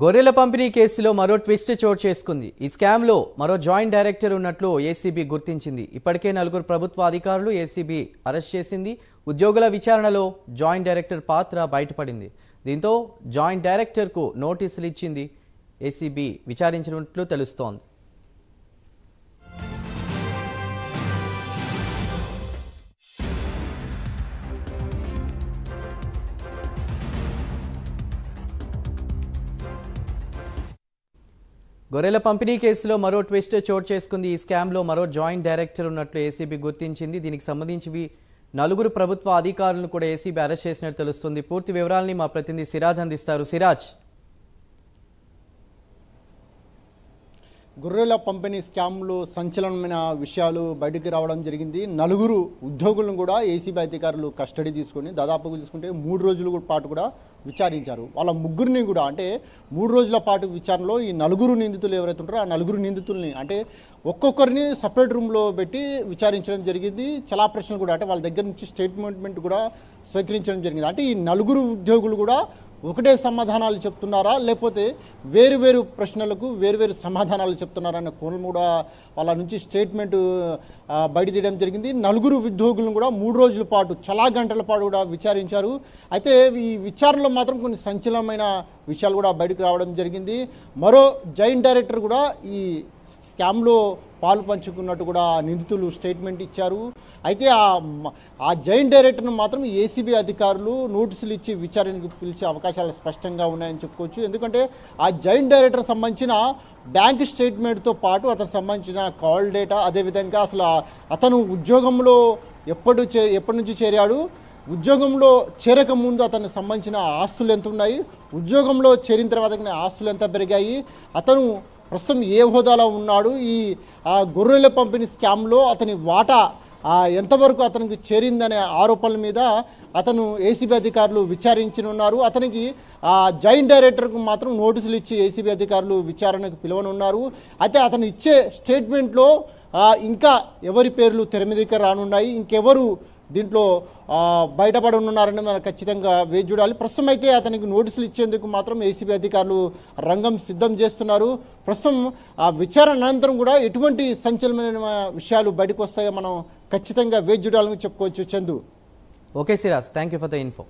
గొర్రెల పంపిణీ కేసులో మరో ట్విస్ట్ చోటు చేసుకుంది. ఈ స్కామ్లో మరో జాయింట్ డైరెక్టర్ ఉన్నట్లు ఏసీబీ గుర్తించింది. ఇప్పటికే 4 ప్రభుత్వ అధికారులు ఏసీబీ అరెస్ట్ చేసింది. ఉద్యోగుల విచారణలో జాయింట్ డైరెక్టర్ పాత్ర బయటపడింది. దీంతో జాయింట్ డైరెక్టర్కు నోటీసులు ఇచ్చింది ఏసీబీ విచారించినట్లు తెలుస్తోంది. గొర్రెల పంపిణీ కేసులో మరో ట్విస్ట్ చోటు చేసుకుంది. ఈ స్కామ్లో మరో జాయింట్ డైరెక్టర్ ఉన్నట్లు ఏసీబీ గుర్తించింది. దీనికి సంబంధించి 4 ప్రభుత్వ అధికారులను కూడా ఏసీబీ అరెస్ట్ చేసినట్టు తెలుస్తుంది. పూర్తి వివరాలని మా ప్రతినిధి సిరాజ్ అందిస్తారు. సిరాజ్, గొర్రెల పంపిణీ స్కామ్లో సంచలనమైన విషయాలు బయటికి రావడం జరిగింది. 4 ఉద్యోగులను కూడా ఏసీబీ అధికారులు కస్టడీ తీసుకొని దాదాపుగా చూసుకుంటే 3 రోజుల పాటు కూడా విచారించారు. వాళ్ళ ముగ్గురిని కూడా అంటే 3 రోజుల పాటు విచారణలో ఈ 4 నిందితులు ఎవరైతే ఉంటారో ఆ 4 నిందితుల్ని అంటే ఒక్కొక్కరిని సపరేట్ రూమ్లో పెట్టి విచారించడం జరిగింది. చాలా ప్రశ్నలు కూడా అంటే వాళ్ళ దగ్గర నుంచి స్టేట్మెంట్ కూడా స్వీకరించడం జరిగింది. అంటే ఈ 4 ఉద్యోగులు కూడా ఒకటే సమాధానాలు చెప్తున్నారా, లేకపోతే వేరు ప్రశ్నలకు వేరు సమాధానాలు చెప్తున్నారా అనే కోణం కూడా వాళ్ళ నుంచి స్టేట్మెంట్ బయట తీయడం జరిగింది. 4 ఉద్యోగులను కూడా 3 రోజుల పాటు చాలా గంటల పాటు కూడా విచారించారు. అయితే ఈ విచారణలో మాత్రం కొన్ని సంచలనమైన విషయాలు కూడా బయటకు రావడం జరిగింది. మరో జాయింట్ డైరెక్టర్ కూడా ఈ స్కామ్లో పాలు పంచుకున్నట్టు కూడా నిందితులు స్టేట్మెంట్ ఇచ్చారు. అయితే ఆ జాయింట్ డైరెక్టర్ను మాత్రం ఏసీబీ అధికారులు నోటీసులు ఇచ్చి విచారణకు పిలిచే అవకాశాలు స్పష్టంగా ఉన్నాయని చెప్పుకోవచ్చు. ఎందుకంటే ఆ జాయింట్ డైరెక్టర్ సంబంధించిన బ్యాంక్ స్టేట్మెంట్తో పాటు అతనికి సంబంధించిన కాల్ డేటా, అదేవిధంగా అసలు అతను ఉద్యోగంలో ఎప్పటి నుంచి చేరాడు, ఉద్యోగంలో చేరక ముందు అతనికి సంబంధించిన ఆస్తులు ఎంత ఉన్నాయి, ఉద్యోగంలో చేరిన తర్వాత ఆస్తులు ఎంత పెరిగాయి, అతను ప్రస్తుతం ఏ హోదాలో ఉన్నాడు, ఈ గొర్రెల పంపిణీ స్కామ్లో అతని వాటా ఎంతవరకు అతనికి చేరిందనే ఆరోపణల మీద అతను ఏసీబీ అధికారులు విచారించనున్నారు. అతనికి జాయింట్ డైరెక్టర్కు మాత్రం నోటీసులు ఇచ్చి ఏసీబీ అధికారులు విచారణకు పిలవనున్నారు. అయితే అతను ఇచ్చే స్టేట్మెంట్లో ఇంకా ఎవరి పేర్లు తెర మీదకి రానున్నాయి, ఇంకెవరు దీంట్లో బయటపడనున్నారని మనం ఖచ్చితంగా వేచి చూడాలి. ప్రస్తుతం అయితే అతనికి నోటీసులు ఇచ్చేందుకు మాత్రం ఏసీబీ అధికారులు రంగం సిద్ధం చేస్తున్నారు. ప్రస్తుతం విచారణ అనంతరం కూడా ఎటువంటి సంచలనమైన విషయాలు బయటకు వస్తాయో మనం ఖచ్చితంగా వేచి చూడాలని చెప్పుకోవచ్చు. Chandu. Okay Siraj, thank you for the info.